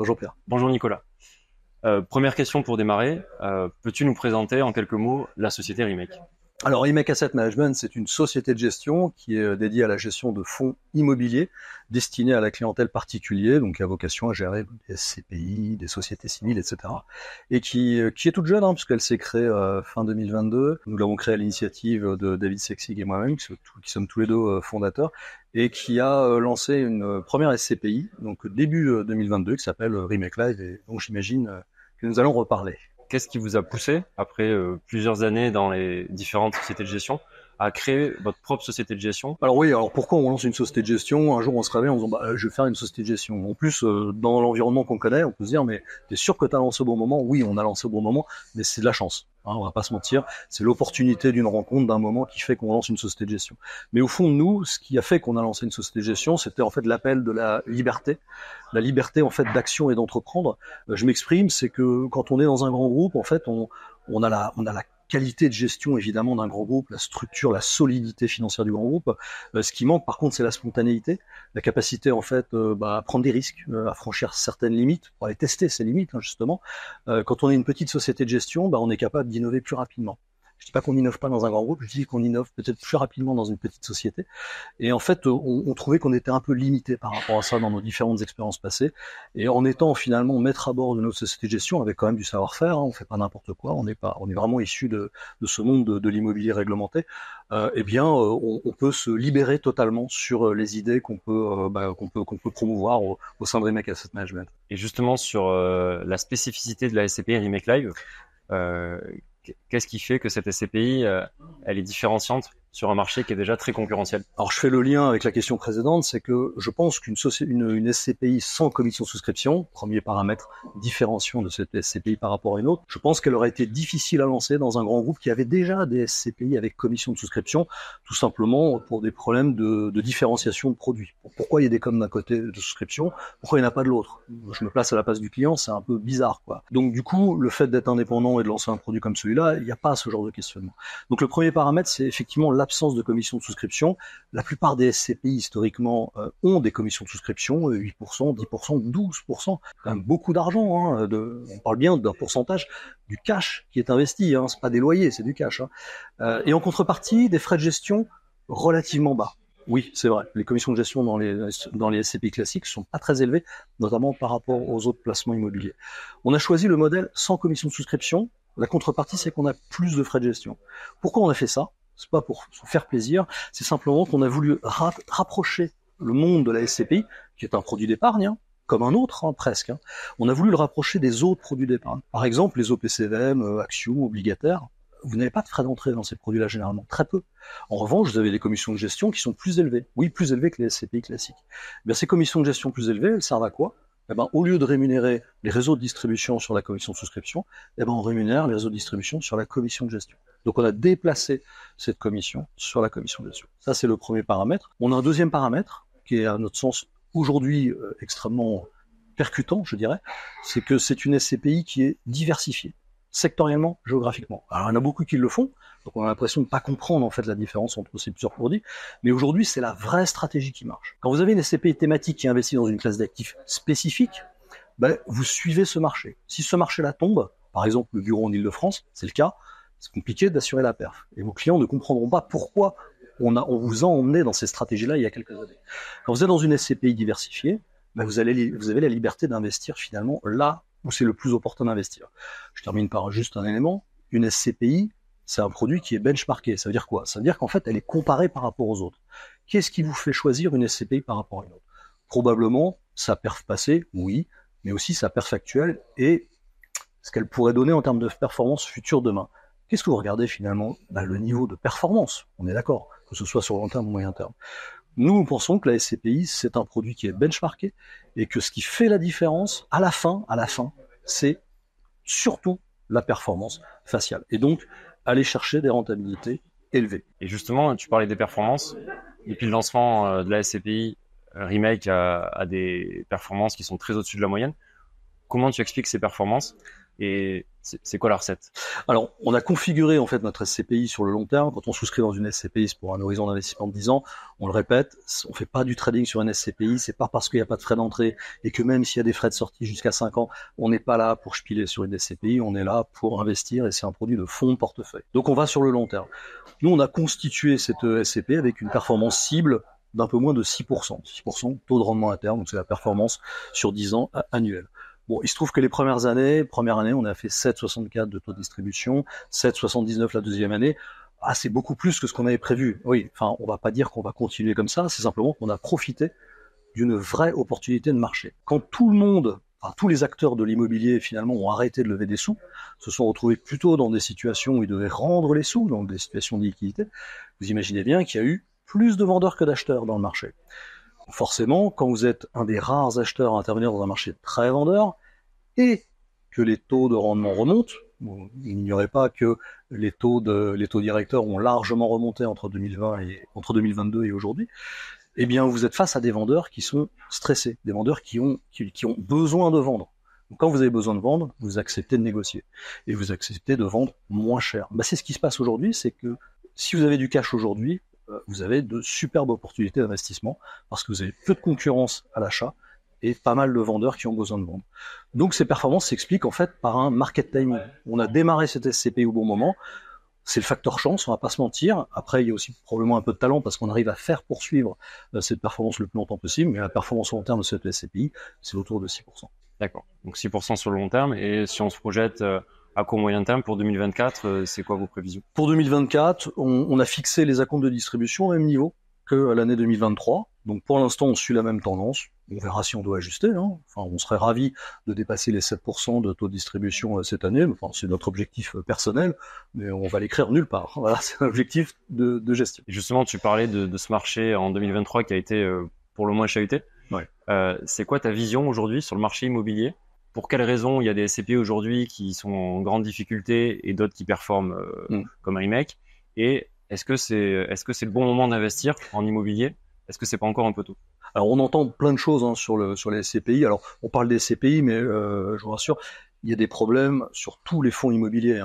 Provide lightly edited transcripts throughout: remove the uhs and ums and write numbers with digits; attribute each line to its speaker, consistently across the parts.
Speaker 1: Bonjour Pierre.
Speaker 2: Bonjour Nicolas. Première question pour démarrer. Peux-tu nous présenter en quelques mots la société Remake?
Speaker 1: Alors, Remake Asset Management, c'est une société de gestion qui est dédiée à la gestion de fonds immobiliers destinés à la clientèle particulière, donc à vocation à gérer des SCPI, des sociétés civiles, etc. Et qui est toute jeune, puisqu'elle s'est créée fin 2022. Nous l'avons créée à l'initiative de David Sexig et moi-même, qui sommes tous les deux fondateurs, et qui a lancé une première SCPI, donc début 2022, qui s'appelle Remake Live, et donc j'imagine que nous allons reparler.
Speaker 2: Qu'est-ce qui vous a poussé, après plusieurs années dans les différentes sociétés de gestion, à créer votre propre société de gestion?
Speaker 1: Alors oui, alors pourquoi on lance une société de gestion? Un jour on se réveille en disant je vais faire une société de gestion. En plus, dans l'environnement qu'on connaît, on peut se dire mais t'es sûr que t'as lancé au bon moment? Oui, on a lancé au bon moment, mais c'est de la chance. On va pas se mentir, c'est l'opportunité d'une rencontre, d'un moment qui fait qu'on lance une société de gestion. Mais au fond, nous, ce qui a fait qu'on a lancé une société de gestion, c'était en fait l'appel de la liberté en fait d'action et d'entreprendre. Je m'exprime, c'est que quand on est dans un grand groupe, en fait, on a la qualité de gestion évidemment d'un grand groupe, la structure, la solidité financière du grand groupe. Ce qui manque par contre, c'est la spontanéité, la capacité en fait à prendre des risques, à franchir certaines limites, pour aller tester ces limites justement. Quand on est une petite société de gestion, on est capable d'innover plus rapidement. Je dis pas qu'on innove pas dans un grand groupe, je dis qu'on innove peut-être plus rapidement dans une petite société. Et en fait, on trouvait qu'on était un peu limité par rapport à ça dans nos différentes expériences passées. Et en étant finalement maître à bord de notre société de gestion, avec quand même du savoir-faire, on fait pas n'importe quoi, on est vraiment issu de ce monde de l'immobilier réglementé. On peut se libérer totalement sur les idées qu'on peut promouvoir au sein de Remake Asset Management.
Speaker 2: Et justement sur la spécificité de la SCPI Remake Live, qu'est-ce qui fait que cette SCPI, elle est différenciante sur un marché qui est déjà très concurrentiel?
Speaker 1: Alors je fais le lien avec la question précédente, c'est que je pense qu'une une SCPI sans commission de souscription, premier paramètre différenciant de cette SCPI par rapport à une autre, je pense qu'elle aurait été difficile à lancer dans un grand groupe qui avait déjà des SCPI avec commission de souscription, tout simplement pour des problèmes de différenciation de produits. Pourquoi il y a des coms d'un côté de souscription, pourquoi il n'y en a pas de l'autre? Je me place à la place du client, c'est un peu bizarre, quoi. Donc du coup, le fait d'être indépendant et de lancer un produit comme celui-là, il n'y a pas ce genre de questionnement. Donc le premier paramètre, c'est effectivement l'absence de commission de souscription. La plupart des SCPI historiquement ont des commissions de souscription, 8%, 10%, 12%, quand même beaucoup d'argent. On parle bien d'un pourcentage du cash qui est investi. C'est pas des loyers, c'est du cash. Et en contrepartie, des frais de gestion relativement bas. Oui, c'est vrai. Les commissions de gestion dans les SCPI classiques sont pas très élevées, notamment par rapport aux autres placements immobiliers. On a choisi le modèle sans commission de souscription. La contrepartie, c'est qu'on a plus de frais de gestion. Pourquoi on a fait ça? C'est pas pour se faire plaisir, c'est simplement qu'on a voulu rapprocher le monde de la SCPI, qui est un produit d'épargne, comme un autre, presque. On a voulu le rapprocher des autres produits d'épargne. Par exemple, les OPCVM, actions, obligataires. Vous n'avez pas de frais d'entrée dans ces produits-là, généralement. Très peu. En revanche, vous avez des commissions de gestion qui sont plus élevées. Oui, plus élevées que les SCPI classiques. Ces commissions de gestion plus élevées, elles servent à quoi? Au lieu de rémunérer les réseaux de distribution sur la commission de souscription, on rémunère les réseaux de distribution sur la commission de gestion. Donc on a déplacé cette commission sur la commission de gestion. Ça, c'est le premier paramètre. On a un deuxième paramètre qui est, à notre sens, aujourd'hui extrêmement percutant, je dirais, c'est que c'est une SCPI qui est diversifiée, sectoriellement, géographiquement. Alors il y en a beaucoup qui le font, donc on a l'impression de ne pas comprendre en fait la différence entre ces plusieurs produits, mais aujourd'hui c'est la vraie stratégie qui marche. Quand vous avez une SCPI thématique qui investit dans une classe d'actifs spécifique, vous suivez ce marché. Si ce marché-là tombe, par exemple le bureau en Ile-de-France, c'est le cas, c'est compliqué d'assurer la perf. Et vos clients ne comprendront pas pourquoi on vous a emmené dans ces stratégies-là il y a quelques années. Quand vous êtes dans une SCPI diversifiée, vous avez la liberté d'investir finalement là où c'est le plus opportun d'investir. Je termine par juste un élément. Une SCPI, c'est un produit qui est benchmarké. Ça veut dire quoi? Ça veut dire qu'en fait, elle est comparée par rapport aux autres. Qu'est-ce qui vous fait choisir une SCPI par rapport à une autre? Probablement sa perf passée, oui, mais aussi sa perf actuelle et ce qu'elle pourrait donner en termes de performance future demain. Qu'est-ce que vous regardez finalement? Le niveau de performance, on est d'accord, que ce soit sur long terme ou moyen terme. Nous pensons que la SCPI, c'est un produit qui est benchmarké et que ce qui fait la différence, à la fin, c'est surtout la performance faciale. Et donc, aller chercher des rentabilités élevées.
Speaker 2: Et justement, tu parlais des performances. Depuis le lancement de la SCPI, Remake a des performances qui sont très au-dessus de la moyenne. Comment tu expliques ces performances? Et C'est quoi la recette?
Speaker 1: Alors, on a configuré en fait notre SCPI sur le long terme. Quand on souscrit dans une SCPI, c'est pour un horizon d'investissement de 10 ans. On le répète, on fait pas du trading sur une SCPI. C'est pas parce qu'il n'y a pas de frais d'entrée et que même s'il y a des frais de sortie jusqu'à 5 ans, on n'est pas là pour spiler sur une SCPI. On est là pour investir et c'est un produit de fonds de portefeuille. Donc, on va sur le long terme. Nous, on a constitué cette SCPI avec une performance cible d'un peu moins de 6%. 6% taux de rendement interne, donc c'est la performance sur 10 ans annuelle. Bon, il se trouve que les première année, on a fait 7,64 de taux de distribution, 7,79 la deuxième année. Ah, c'est beaucoup plus que ce qu'on avait prévu. Oui, enfin, on va pas dire qu'on va continuer comme ça, c'est simplement qu'on a profité d'une vraie opportunité de marché. Quand tout le monde, enfin, tous les acteurs de l'immobilier finalement ont arrêté de lever des sous, se sont retrouvés plutôt dans des situations où ils devaient rendre les sous, donc des situations de liquidité, vous imaginez bien qu'il y a eu plus de vendeurs que d'acheteurs dans le marché. Forcément, quand vous êtes un des rares acheteurs à intervenir dans un marché très vendeur, et que les taux de rendement remontent, bon, il n'ignorait pas que les taux directeurs ont largement remonté entre 2022 et aujourd'hui, eh bien vous êtes face à des vendeurs qui sont stressés, des vendeurs qui ont besoin de vendre. Donc quand vous avez besoin de vendre, vous acceptez de négocier, et vous acceptez de vendre moins cher. C'est ce qui se passe aujourd'hui, c'est que si vous avez du cash aujourd'hui, vous avez de superbes opportunités d'investissement, parce que vous avez peu de concurrence à l'achat, et pas mal de vendeurs qui ont besoin de vendre. Donc ces performances s'expliquent en fait par un market timing. On a démarré cette SCPI au bon moment, c'est le facteur chance, on va pas se mentir. Après, il y a aussi probablement un peu de talent parce qu'on arrive à faire poursuivre cette performance le plus longtemps possible, mais la performance long terme de cette SCPI, c'est autour de 6%.
Speaker 2: D'accord, donc 6% sur le long terme, et si on se projette à court moyen terme pour 2024, c'est quoi vos prévisions?
Speaker 1: Pour 2024, on a fixé les acomptes de distribution au même niveau que l'année 2023. Donc pour l'instant, on suit la même tendance. On verra si on doit ajuster. Enfin, on serait ravi de dépasser les 7% de taux de distribution cette année. Enfin, c'est notre objectif personnel, mais on va l'écrire nulle part. Voilà, c'est un objectif de gestion.
Speaker 2: Et justement, tu parlais de ce marché en 2023 qui a été pour le moins chahuté.
Speaker 1: Ouais.
Speaker 2: C'est quoi ta vision aujourd'hui sur le marché immobilier? Pour quelles raisons il y a des SCPI aujourd'hui qui sont en grande difficulté et d'autres qui performent comme Remake? Et est-ce que c'est le bon moment d'investir en immobilier? Est-ce que c'est pas encore un peu tôt?
Speaker 1: Alors on entend plein de choses sur les SCPI. Alors on parle des SCPI, mais je vous rassure, il y a des problèmes sur tous les fonds immobiliers.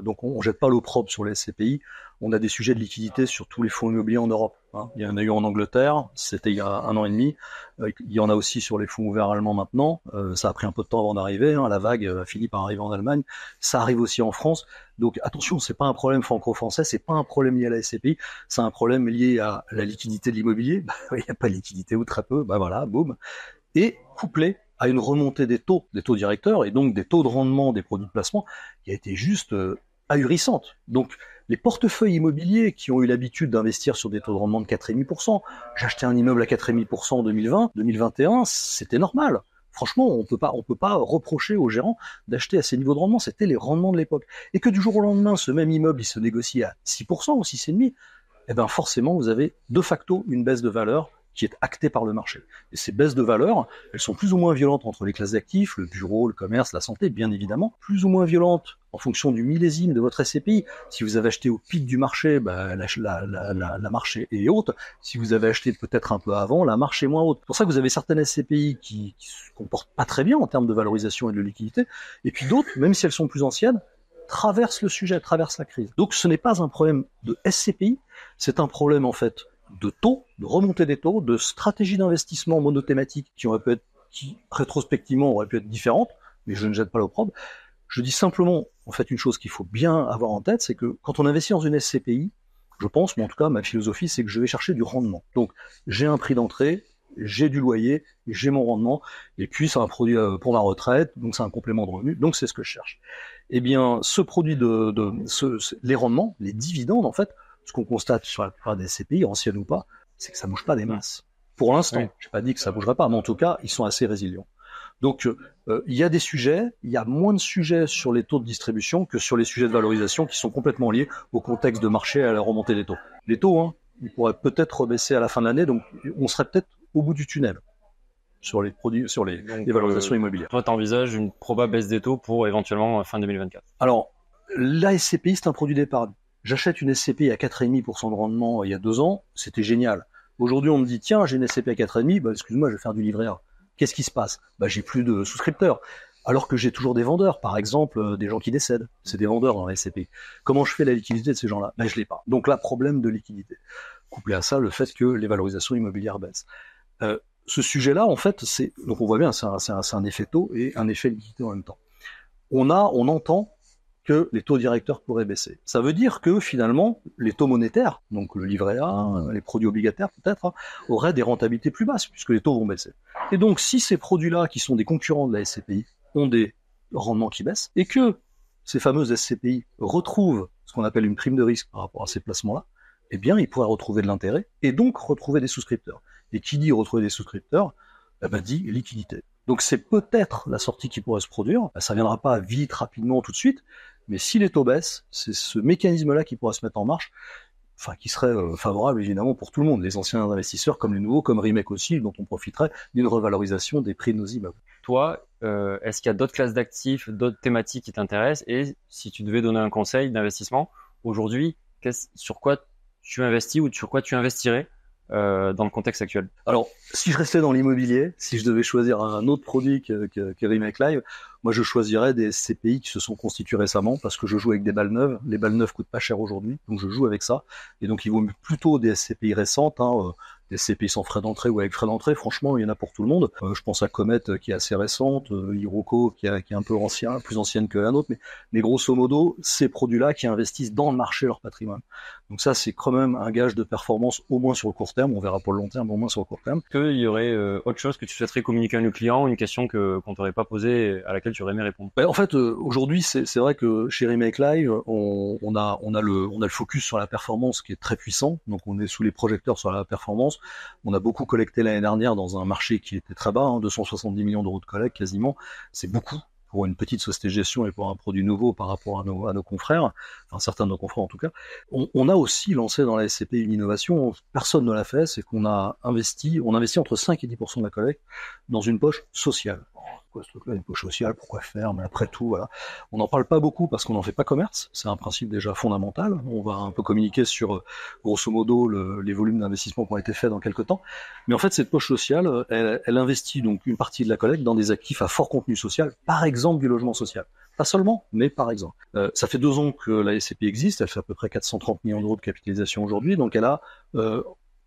Speaker 1: Donc on jette pas l'eau propre sur les SCPI. On a des sujets de liquidité sur tous les fonds immobiliers en Europe. Il y en a eu en Angleterre, c'était il y a 1 an et demi. Il y en a aussi sur les fonds ouverts allemands maintenant. Ça a pris un peu de temps avant d'arriver. La vague a fini par arriver en Allemagne. Ça arrive aussi en France. Donc attention, c'est pas un problème franco-français, c'est pas un problème lié à la SCPI, c'est un problème lié à la liquidité de l'immobilier. Il n'y a pas de liquidité ou très peu. Voilà, boum. Et couplé à une remontée des taux directeurs et donc des taux de rendement des produits de placement qui a été juste ahurissante. Donc les portefeuilles immobiliers qui ont eu l'habitude d'investir sur des taux de rendement de 4,5%, j'achetais un immeuble à 4,5% en 2020, 2021, c'était normal. Franchement, on peut pas reprocher aux gérants d'acheter à ces niveaux de rendement, c'était les rendements de l'époque. Et que du jour au lendemain, ce même immeuble, il se négocie à 6% ou 6,5%, eh ben forcément, vous avez de facto une baisse de valeur qui est actée par le marché. Et ces baisses de valeur, elles sont plus ou moins violentes entre les classes d'actifs, le bureau, le commerce, la santé, bien évidemment, plus ou moins violentes en fonction du millésime de votre SCPI. Si vous avez acheté au pic du marché, la marché est haute. Si vous avez acheté peut-être un peu avant, la marche est moins haute. C'est pour ça que vous avez certaines SCPI qui se comportent pas très bien en termes de valorisation et de liquidité, et puis d'autres, même si elles sont plus anciennes, traversent le sujet, traversent la crise. Donc ce n'est pas un problème de SCPI, c'est un problème en fait de taux, de remontée des taux, de stratégies d'investissement monothématiques qui rétrospectivement auraient pu être différentes, mais je ne jette pas l'opprobre. Je dis simplement, en fait, une chose qu'il faut bien avoir en tête, c'est que quand on investit dans une SCPI, je pense, mais en tout cas, ma philosophie, c'est que je vais chercher du rendement. Donc, j'ai un prix d'entrée, j'ai du loyer, j'ai mon rendement, et puis c'est un produit pour ma retraite, donc c'est un complément de revenu, donc c'est ce que je cherche. Eh bien, ce produit les rendements, les dividendes, en fait, ce qu'on constate sur la plupart des SCPI, anciennes ou pas, c'est que ça bouge pas des masses. Pour l'instant, oui. J'ai pas dit que ça bougerait pas, mais en tout cas, ils sont assez résilients. Donc, il y a des sujets, il y a moins de sujets sur les taux de distribution que sur les sujets de valorisation qui sont complètement liés au contexte de marché et à la remontée des taux. Les taux, ils pourraient peut-être rebaisser à la fin de l'année, donc on serait peut-être au bout du tunnel sur les produits, sur les valorisations immobilières.
Speaker 2: Toi, tu envisages une probable baisse des taux pour éventuellement fin 2024.
Speaker 1: Alors, la SCPI, c'est un produit d'épargne. J'achète une SCPI à 4,5% de rendement il y a 2 ans, c'était génial. Aujourd'hui, on me dit, tiens, j'ai une SCPI à 4,5%, excuse-moi, je vais faire du livret A. Qu'est-ce qui se passe ? J'ai plus de souscripteurs. alors que j'ai toujours des vendeurs, par exemple des gens qui décèdent, c'est des vendeurs dans la SCPI. Comment je fais la liquidité de ces gens-là? Ben, je l'ai pas. Donc là, problème de liquidité. Couplé à ça, le fait que les valorisations immobilières baissent. Ce sujet-là, en fait, donc on voit bien, c'est un effet taux et un effet liquidité en même temps. On entend que les taux directeurs pourraient baisser. Ça veut dire que finalement, les taux monétaires, donc le livret A, les produits obligataires peut-être, auraient des rentabilités plus basses puisque les taux vont baisser. Et donc, si ces produits-là, qui sont des concurrents de la SCPI, ont des rendements qui baissent et que ces fameuses SCPI retrouvent ce qu'on appelle une prime de risque par rapport à ces placements-là, eh bien, ils pourraient retrouver de l'intérêt et donc retrouver des souscripteurs. Et qui dit retrouver des souscripteurs, dit liquidité. Donc c'est peut-être la sortie qui pourrait se produire. Ça viendra pas vite, rapidement, tout de suite, mais si les taux baissent, c'est ce mécanisme-là qui pourra se mettre en marche, qui serait favorable évidemment pour tout le monde, les anciens investisseurs comme les nouveaux, comme Rimec aussi, dont on profiterait d'une revalorisation des prix de nos immeubles.
Speaker 2: Toi, est-ce qu'il y a d'autres classes d'actifs, d'autres thématiques qui t'intéressent? Et si tu devais donner un conseil d'investissement, aujourd'hui, sur quoi tu investis ou sur quoi tu investirais dans le contexte actuel?
Speaker 1: Alors, si je restais dans l'immobilier, si je devais choisir un autre produit que Rimec Live, moi je choisirais des SCPI qui se sont constitués récemment parce que je joue avec des balles neuves. Les balles neuves coûtent pas cher aujourd'hui, donc je joue avec ça. Et donc il vaut plutôt des SCPI récentes, des SCPI sans frais d'entrée ou avec frais d'entrée. Franchement, il y en a pour tout le monde. Je pense à Comet qui est assez récente, Iroko qui est un peu ancien, plus ancienne que la nôtre, mais grosso modo, ces produits-là qui investissent dans le marché leur patrimoine. Donc ça, c'est quand même un gage de performance, au moins sur le court terme. On verra pour le long terme, au moins sur le court terme.
Speaker 2: Qu'il y aurait autre chose que tu souhaiterais communiquer à nos clients, une question qu'on t'aurait pas posée, à laquelle tu aurais aimé répondre?
Speaker 1: En fait, aujourd'hui, c'est vrai que chez Remake Live, on a le focus sur la performance qui est très puissant. Donc on est sous les projecteurs sur la performance. On a beaucoup collecté l'année dernière dans un marché qui était très bas, 270 millions d'euros de collecte quasiment. C'est beaucoup pour une petite société de gestion et pour un produit nouveau par rapport à nos confrères, enfin certains de nos confrères en tout cas. On a aussi lancé dans la SCPI une innovation, personne ne l'a fait, c'est qu'on investit entre 5 et 10% de la collecte dans une poche sociale. Pourquoi ce truc-là, une poche sociale, pourquoi faire? Mais après tout, voilà. On n'en parle pas beaucoup parce qu'on n'en fait pas commerce, c'est un principe déjà fondamental. On va un peu communiquer sur, grosso modo, les volumes d'investissement qui ont été faits dans quelques temps. Mais en fait, cette poche sociale, elle investit donc une partie de la collecte dans des actifs à fort contenu social, par exemple du logement social. Pas seulement, mais par exemple. Ça fait 2 ans que la SCPI existe, elle fait à peu près 430 millions d'euros de capitalisation aujourd'hui, donc elle a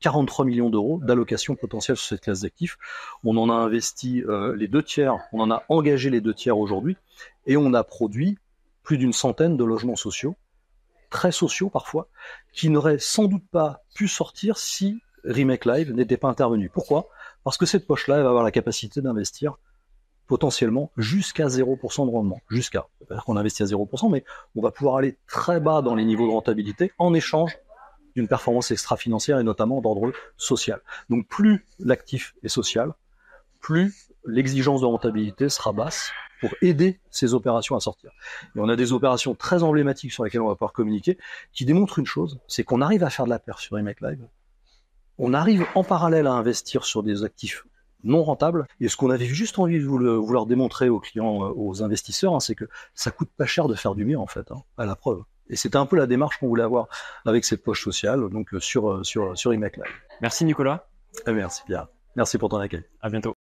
Speaker 1: 43 millions d'euros d'allocation potentielle sur cette classe d'actifs. On en a investi les 2 tiers, on en a engagé les 2 tiers aujourd'hui, et on a produit plus d'une centaine de logements sociaux, très sociaux parfois, qui n'auraient sans doute pas pu sortir si Remake Live n'était pas intervenu. Pourquoi? Parce que cette poche-là, elle va avoir la capacité d'investir potentiellement jusqu'à 0% de rendement. Jusqu'à. C'est-à-dire qu'on investit à 0%, mais on va pouvoir aller très bas dans les niveaux de rentabilité en échange d'une performance extra-financière et notamment d'ordre social. Donc plus l'actif est social, plus l'exigence de rentabilité sera basse pour aider ces opérations à sortir. Et on a des opérations très emblématiques sur lesquelles on va pouvoir communiquer qui démontrent une chose, c'est qu'on arrive à faire de la perf sur Remake Live. On arrive en parallèle à investir sur des actifs non rentables. Et ce qu'on avait juste envie de vouloir démontrer aux clients, aux investisseurs, c'est que ça coûte pas cher de faire du mieux en fait, à la preuve. Et c'était un peu la démarche qu'on voulait avoir avec cette poche sociale, donc sur Remake Live.
Speaker 2: Merci Nicolas.
Speaker 1: Merci Pierre. Merci pour ton accueil.
Speaker 2: À bientôt.